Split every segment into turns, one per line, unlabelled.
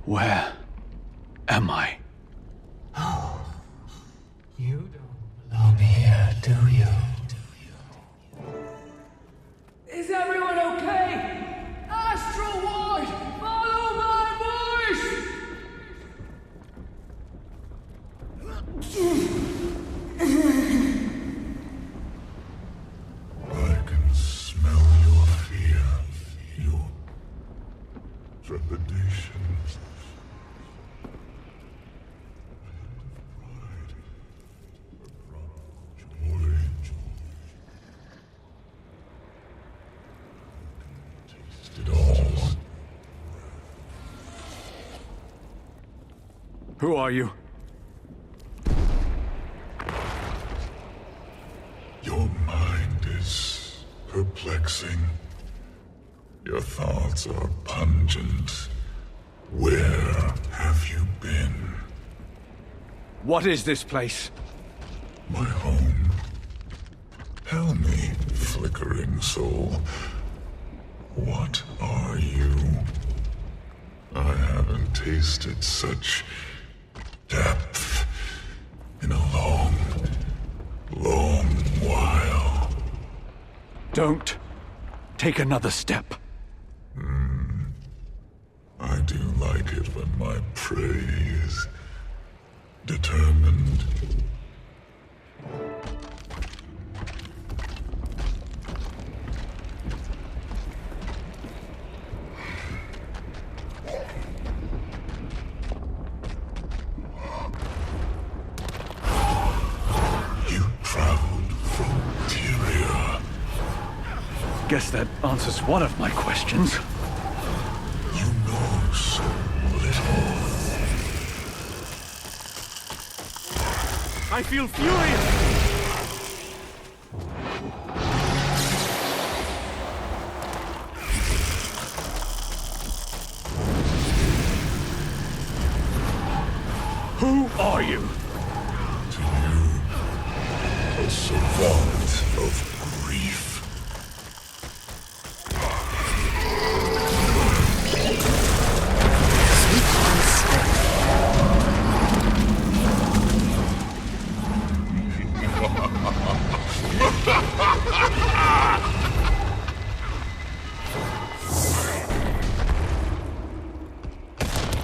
Where am I?
Oh, you don't belong here, do you?
Is everyone okay? Astral Ward, follow my voice!
I can smell your fear, your trepidation.
Who are you?
Your mind is perplexing. Your thoughts are pungent. Where have you been?
What is this place?
My home. Tell me, flickering soul, what are you? I haven't tasted such depth in a long, long while.
Don't take another step.
I do like it when my prey is determined. You traveled from Lyhr.
Guess that answers one of my questions.
You know so little.
I feel furious! Who are you?
To you, a savant of grief.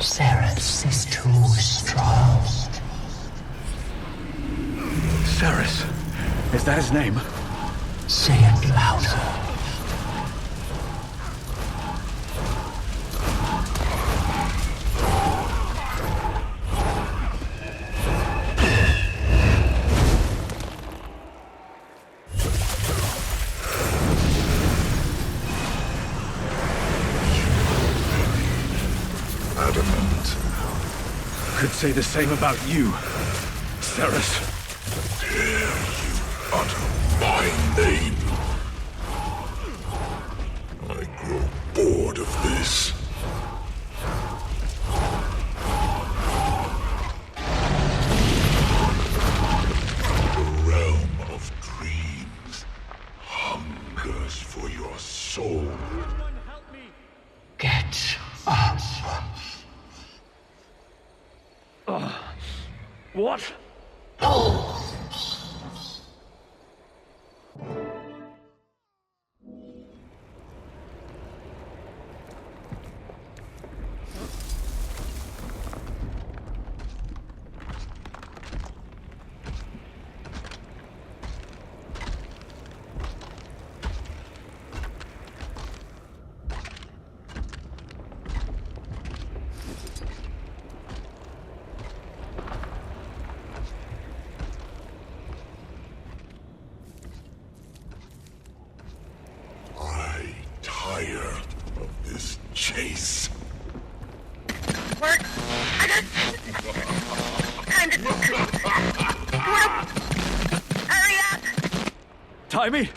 Cerus is too strong.
Cerus. Is that his name?
Say it louder.
Adamant.
Could say the same about you, Cerus.
Dare you utter my name? I grow bored of this. The realm of dreams hungers for your soul.
Get up.
What?
Tire of this chase.
Work. Time to hurry up.
Timey?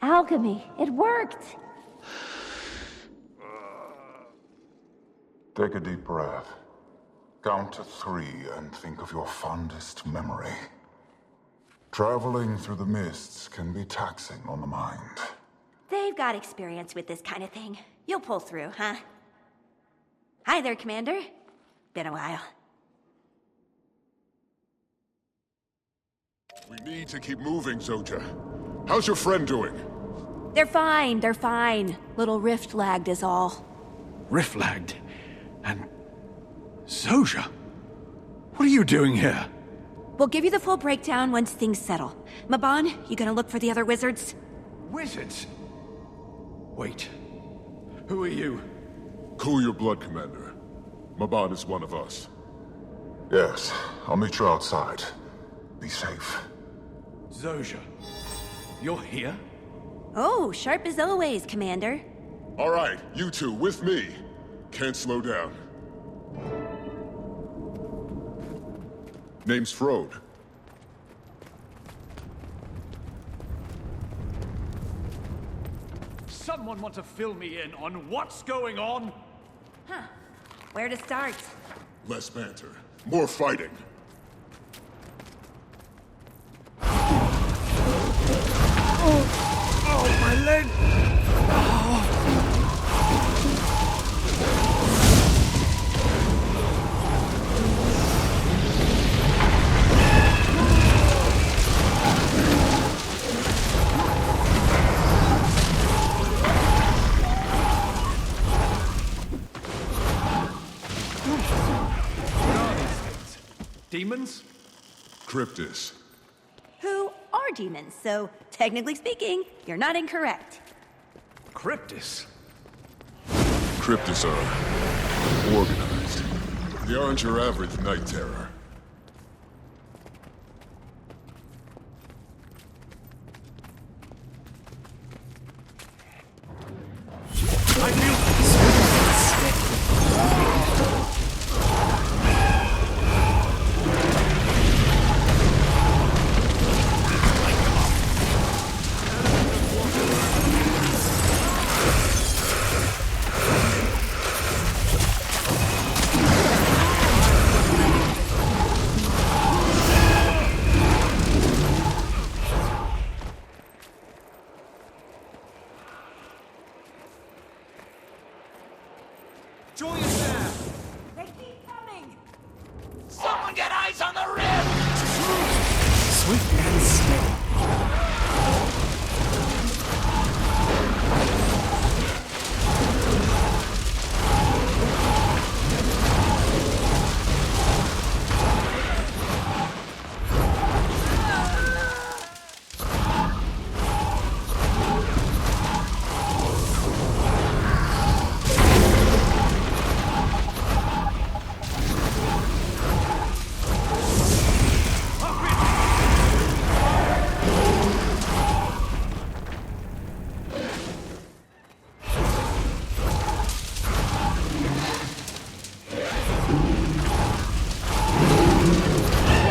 Alchemy, it worked!
Take a deep breath. Count to 3 and think of your fondest memory. Traveling through the mists can be taxing on the mind.
They've got experience with this kind of thing. You'll pull through, huh? Hi there, Commander. Been a while.
We need to keep moving, Zojja. How's your friend doing?
They're fine. Little rift lagged is all.
Rift lagged? And... Zojja? What are you doing here?
We'll give you the full breakdown once things settle. Mabon, you gonna look for the other wizards?
Wizards? Wait. Who are you?
Cool your blood, Commander. Mabon is one of us.
Yes, I'll meet you outside. Be safe.
Zojja. You're here?
Oh, sharp as always, Commander.
All right, you two, with me. Can't slow down. Name's Frode.
Someone want to fill me in on what's going on?
Huh. Where to start?
Less banter. More fighting.
Oh, my leg! Demons?
Kryptis.
Who are demons, so technically speaking, you're not incorrect.
Kryptis?
Kryptis are organized. They aren't your average night terror.
I feel... Join us there!
They keep coming!
Someone get eyes on the rift! Swift and steady.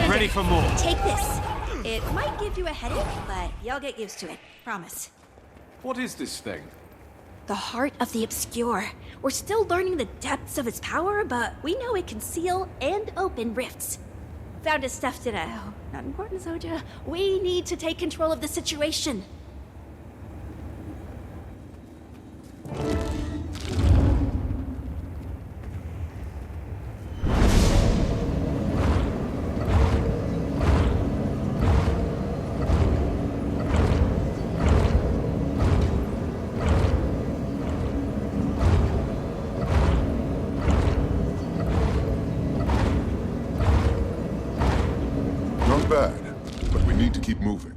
Ready for more.
Take this. It might give you a headache, but you'll get used to it. Promise.
What is this thing?
The heart of the obscure. We're still learning the depths of its power, but we know it can seal and open rifts. Found it stuffed in a... Oh, not important, Zojja. We need to take control of the situation.
Not bad, but we need to keep moving.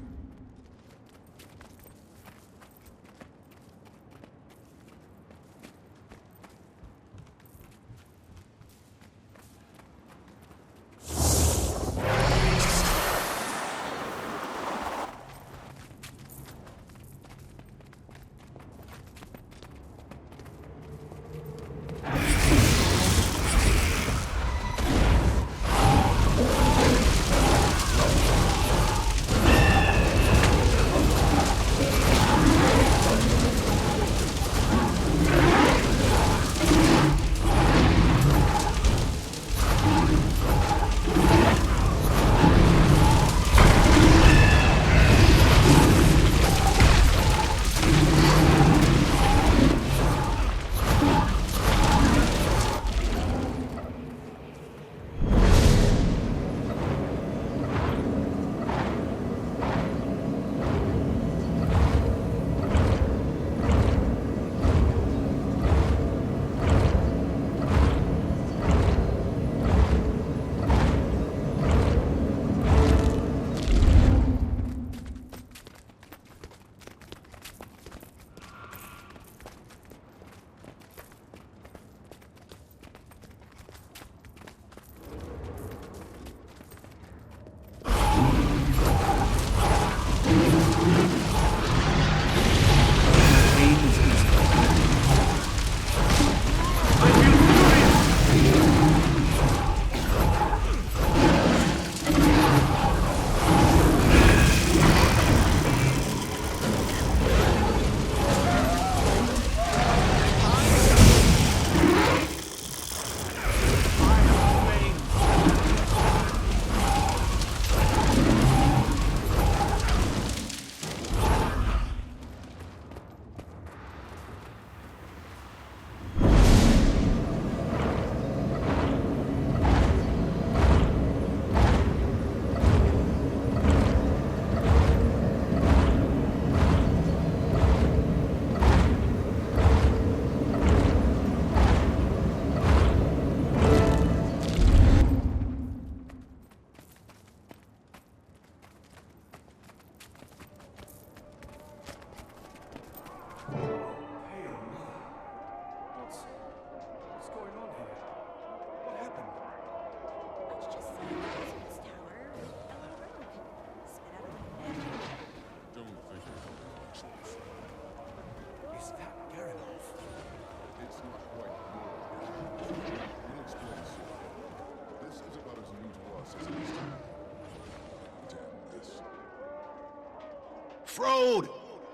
off-road!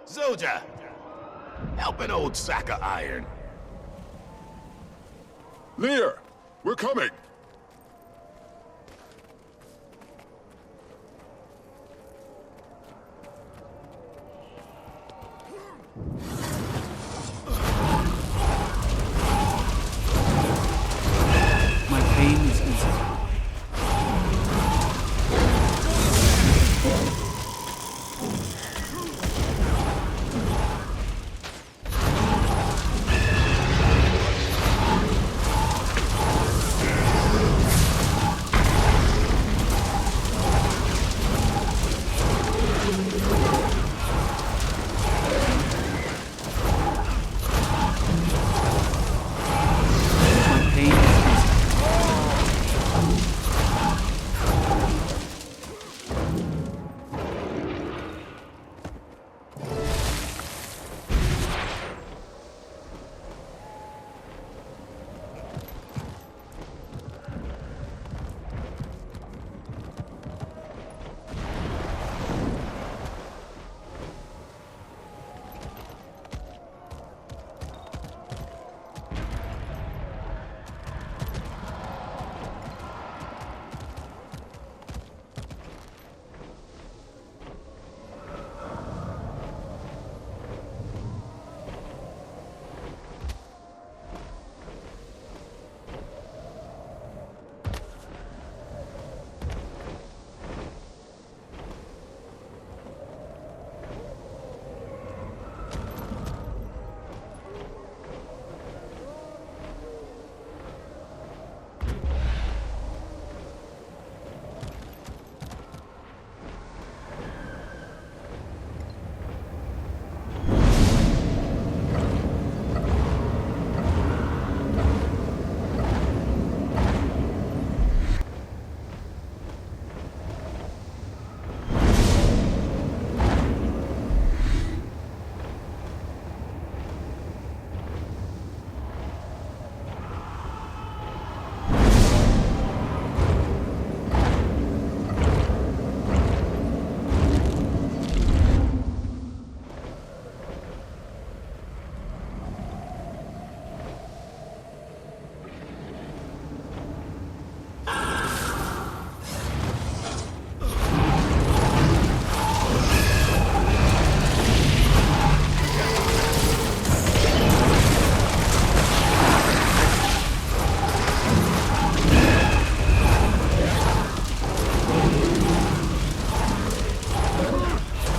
Zojja! Help an old sack of iron.
Lyhr, we're coming!
My pain is easy. My pain is easy.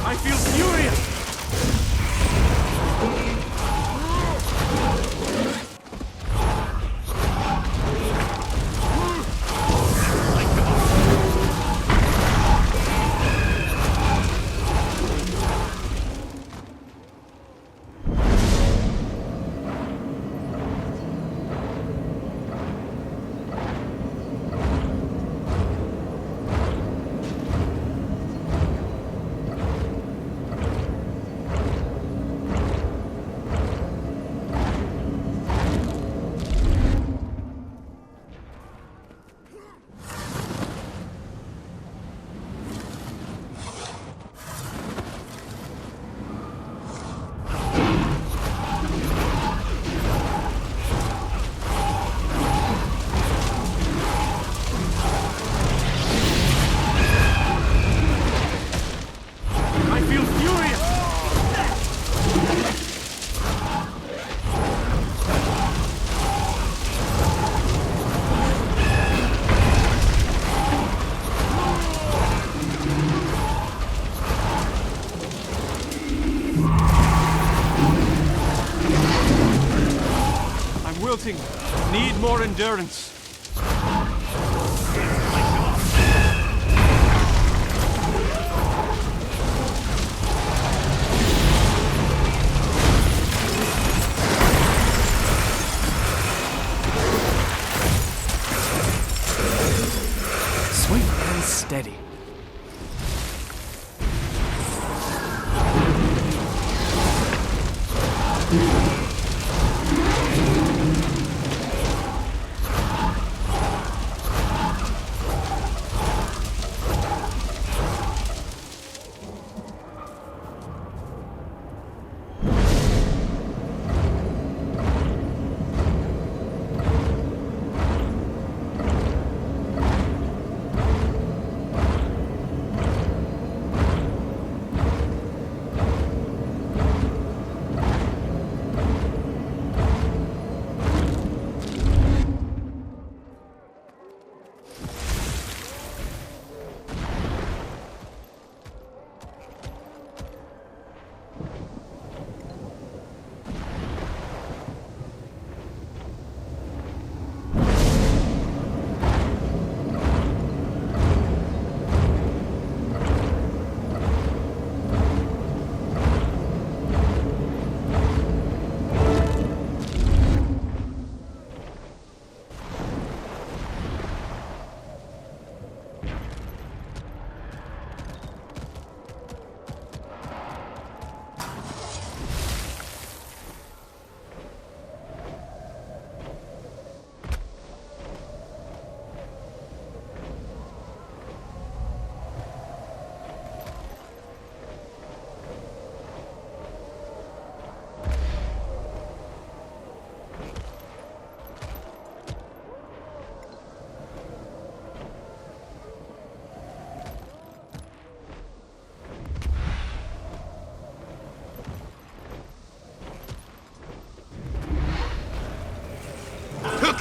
I feel furious! I feel furious! I'm wilting. Need more endurance. Sweet and steady.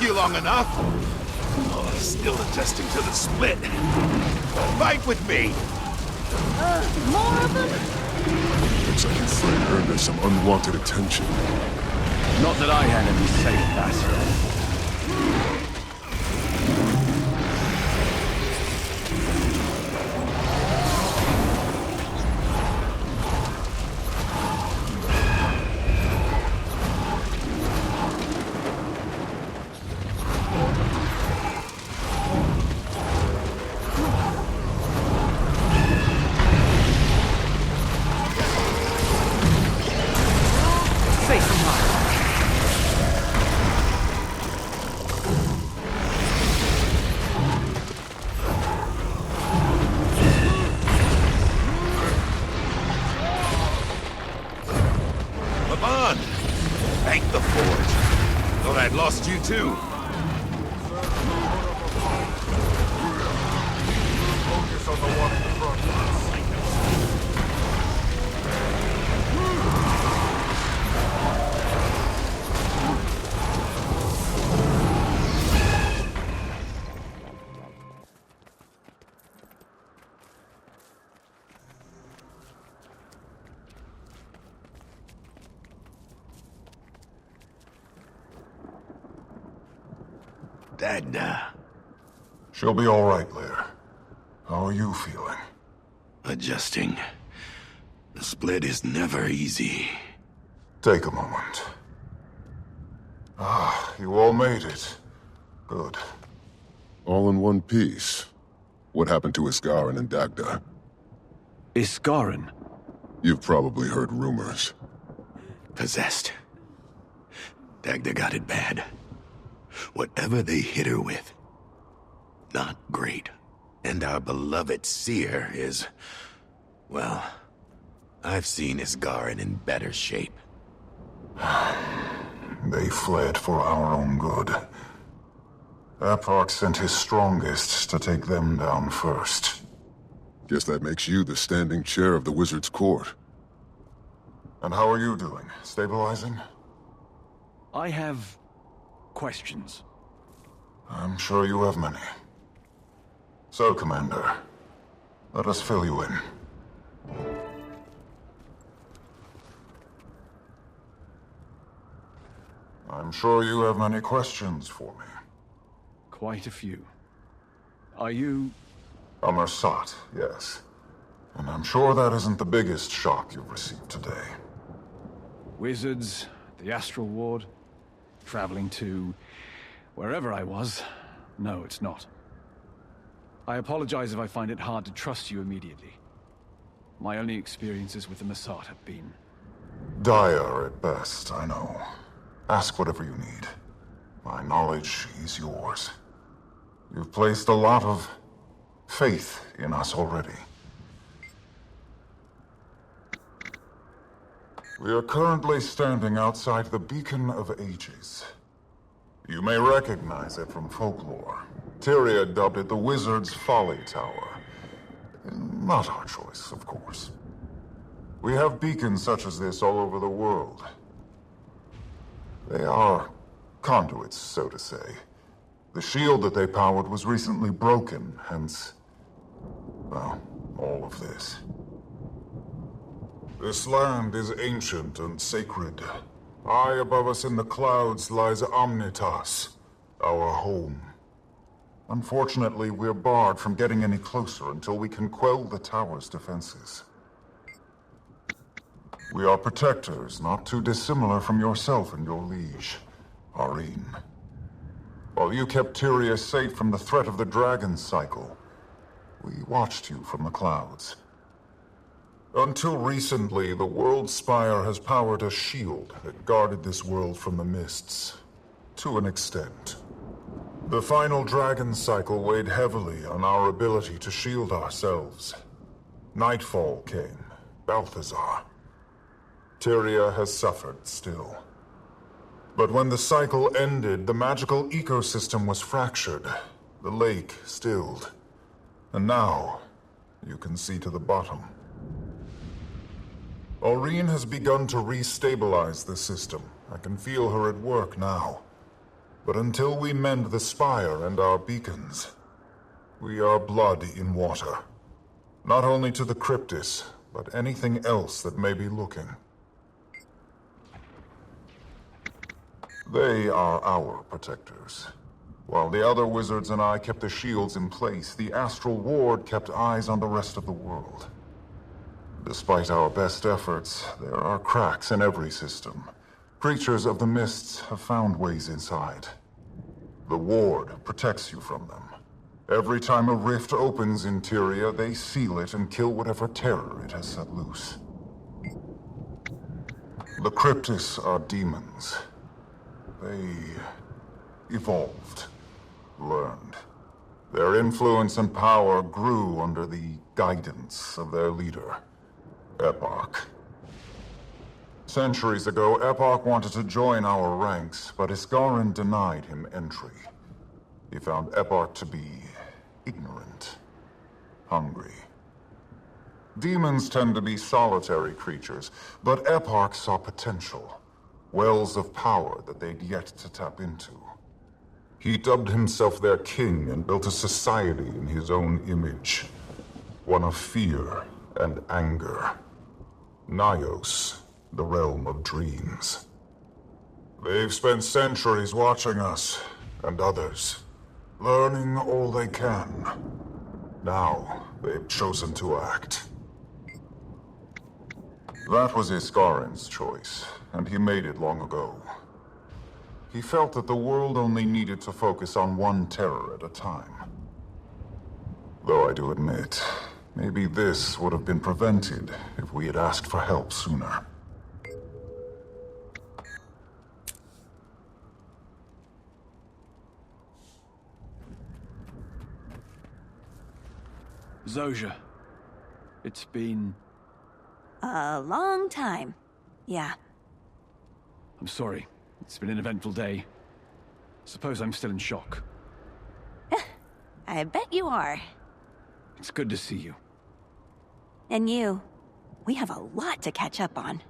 you long enough. Oh, still adjusting to the split. Fight with me.
More of them?
Looks like your friend earned us some unwanted attention.
Not that I had any say in that.
Mabon! Thank the Forge. Thought I'd lost you too.
Focus on the one in the front.
Dagda.
She'll be all right, Lyhr. How are you feeling?
Adjusting. The split is never easy.
Take a moment. Ah, you all made it. Good.
All in one piece. What happened to Iskarin and Dagda?
Iskarin?
You've probably heard rumors.
Possessed. Dagda got it bad. Whatever they hit her with, not great. And our beloved seer is, well, I've seen Iskarin in better shape.
They fled for our own good. Eparch sent his strongest to take them down first.
Guess that makes you the standing chair of the Wizard's Court.
And how are you doing? Stabilizing?
I have questions.
I'm sure you have many. So, Commander, let us fill you in. I'm sure you have many questions for me.
Quite a few. Are you...
A Mersat, yes. And I'm sure that isn't the biggest shock you've received today.
wizards, the Astral Ward, traveling to... wherever I was? No, it's not. I apologize if I find it hard to trust you immediately. My only experiences with the Mersat have been...
dire at best, I know. Ask whatever you need. My knowledge is yours. You've placed a lot of faith in us already. We are currently standing outside the Beacon of Ages. You may recognize it from folklore. Tyria dubbed it the Wizard's Folly Tower. Not our choice, of course. We have beacons such as this all over the world. They are conduits, so to say. The shield that they powered was recently broken, hence... well, all of this. This land is ancient and sacred. High above us in the clouds lies Omnitas, our home. Unfortunately, we're barred from getting any closer until we can quell the tower's defenses. We are protectors, not too dissimilar from yourself and your liege, Arene. While you kept Tyria safe from the threat of the dragon cycle, we watched you from the clouds. Until recently, the World Spire has powered a shield that guarded this world from the mists. To an extent. The final dragon cycle weighed heavily on our ability to shield ourselves. Nightfall came, Balthazar. Tyria has suffered still. But when the cycle ended, the magical ecosystem was fractured, the lake stilled. And now, you can see to the bottom. Aurene has begun to restabilize the system. I can feel her at work now. But until we mend the spire and our beacons, we are blood in water. Not only to the Kryptis, but anything else that may be looking. They are our protectors. While the other wizards and I kept the shields in place, the Astral Ward kept eyes on the rest of the world. Despite our best efforts, there are cracks in every system. Creatures of the mists have found ways inside. The Ward protects you from them. Every time a rift opens in Tyria, they seal it and kill whatever terror it has set loose. The Kryptis are demons. They evolved, learned. Their influence and power grew under the guidance of their leader, Epoch. Centuries ago, Epoch wanted to join our ranks, but Isgarin denied him entry. He found Epoch to be ignorant, hungry. Demons tend to be solitary creatures, but Epoch saw potential, wells of power that they'd yet to tap into. He dubbed himself their king and built a society in his own image, one of fear and anger. Nayos, the realm of dreams. They've spent centuries watching us, and others, learning all they can. Now, they've chosen to act. That was Isgarin's choice, and he made it long ago. He felt that the world only needed to focus on one terror at a time. Though I do admit, maybe this would have been prevented if we had asked for help sooner.
Zojja. It's been...
A long time. Yeah.
I'm sorry. It's been an eventful day. Suppose I'm still in shock.
I bet you are.
It's good to see you.
And you. We have a lot to catch up on.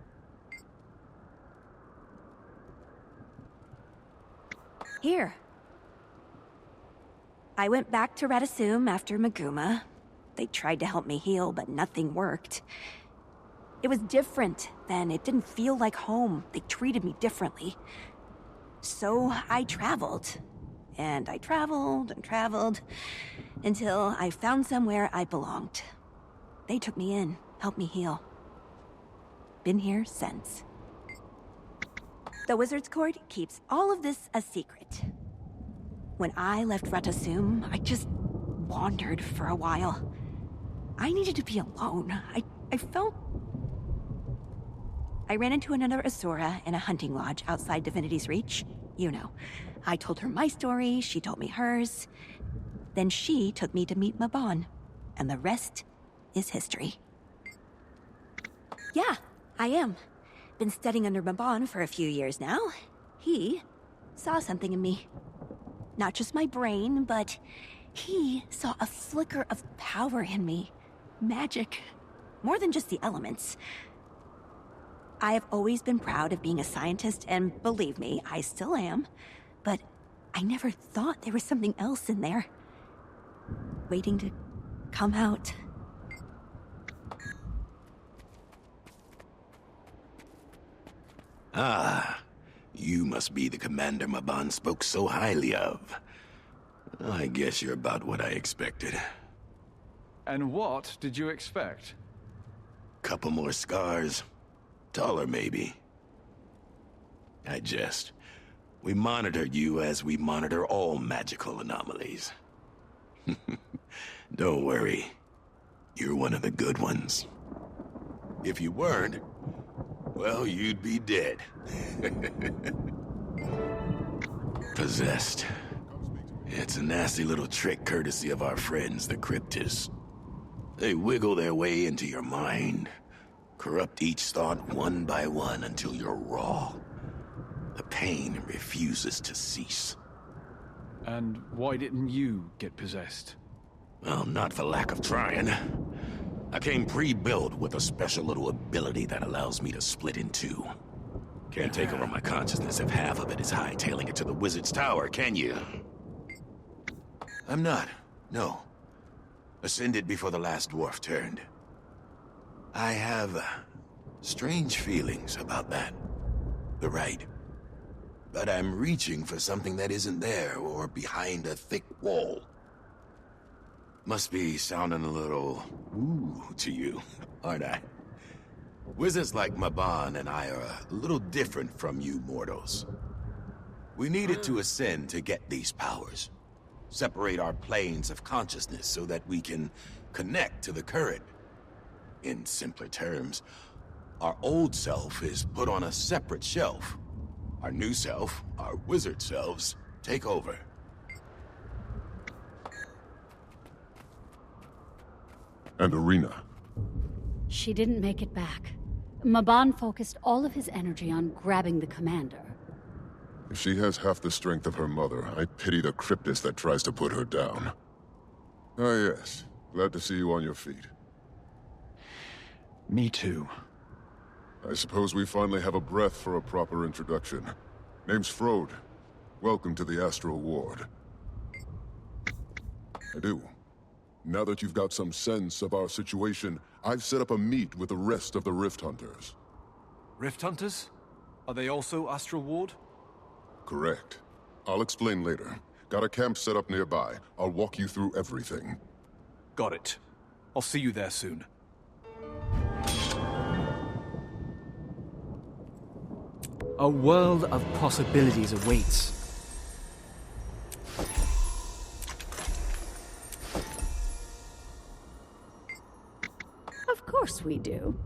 Here. I went back to Radasum after Maguma. They tried to help me heal, but nothing worked. It was different then. It didn't feel like home. They treated me differently. So I traveled. And I traveled and traveled until I found somewhere I belonged. They took me in, helped me heal. Been here since. The Wizard's Court keeps all of this a secret. When I left Radasum, I just wandered for a while. I needed to be alone. I felt... I ran into another Asura in a hunting lodge outside Divinity's Reach. You know. I told her my story, she told me hers. Then she took me to meet Mabon. And the rest is history. Yeah, I am. Been studying under Mabon for a few years now. He saw something in me. Not just my brain, but he saw a flicker of power in me. Magic. More than just the elements. I have always been proud of being a scientist, and believe me, I still am. But I never thought there was something else in there. Waiting to come out.
Ah, you must be the commander Mabon spoke so highly of. I guess you're about what I expected.
And what did you expect?
Couple more scars. Taller, maybe. I jest. We monitor you as we monitor all magical anomalies. Don't worry. You're one of the good ones. If you weren't, well, you'd be dead. Possessed. It's a nasty little trick courtesy of our friends, the Kryptis. They wiggle their way into your mind, corrupt each thought one by one until you're raw. The pain refuses to cease.
And why didn't you get possessed?
Well, not for lack of trying. I came pre-built with a special little ability that allows me to split in two. Can't take over my consciousness if half of it is hightailing it to the Wizard's Tower, can you? I'm not. No. Ascended before the last dwarf turned. I have strange feelings about that. The right. But I'm reaching for something that isn't there or behind a thick wall. Must be sounding a little woo to you, aren't I? Wizards like Mabon and I are a little different from you mortals. We needed to ascend to get these powers. Separate our planes of consciousness so that we can connect to the current. In simpler terms, our old self is put on a separate shelf. Our new self, our wizard selves, take over.
And Arena.
She didn't make it back. Mabon focused all of his energy on grabbing the commander.
If she has half the strength of her mother, I pity the Kryptis that tries to put her down. Ah yes, glad to see you on your feet.
Me too.
I suppose we finally have a breath for a proper introduction. Name's Frode. Welcome to the Astral Ward. I do. Now that you've got some sense of our situation, I've set up a meet with the rest of the Rift Hunters.
Rift Hunters? Are they also Astral Ward?
Correct. I'll explain later. Got a camp set up nearby. I'll walk you through everything.
Got it. I'll see you there soon. A world of possibilities awaits.
Of course we do.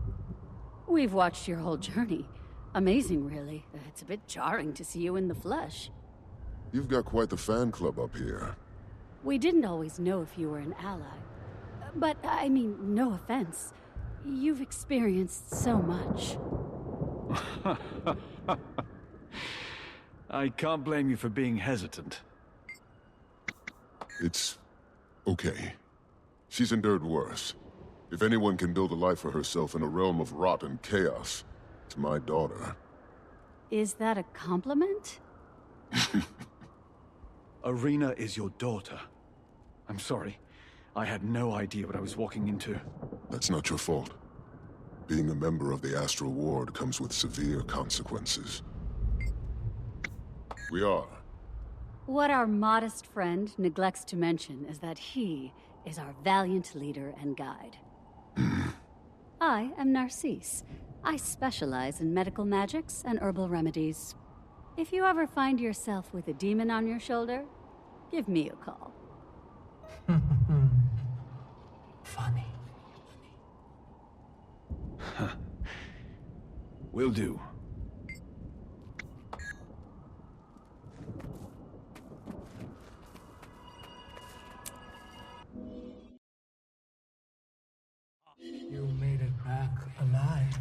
We've watched your whole journey. Amazing, really. It's a bit jarring to see you in the flesh.
You've got quite the fan club up here.
We didn't always know if you were an ally. But, I mean, no offense. You've experienced so much.
I can't blame you for being hesitant.
It's okay. She's endured worse. If anyone can build a life for herself in a realm of rot and chaos, it's my daughter.
Is that a compliment?
Arena is your daughter. I'm sorry. I had no idea what I was walking into.
That's not your fault. Being a member of the Astral Ward comes with severe consequences. We are.
What our modest friend neglects to mention is that he is our valiant leader and guide. I am Narcisse. I specialize in medical magics and herbal remedies. If you ever find yourself with a demon on your shoulder, give me a call.
Funny.
Will do.
You made it back alive.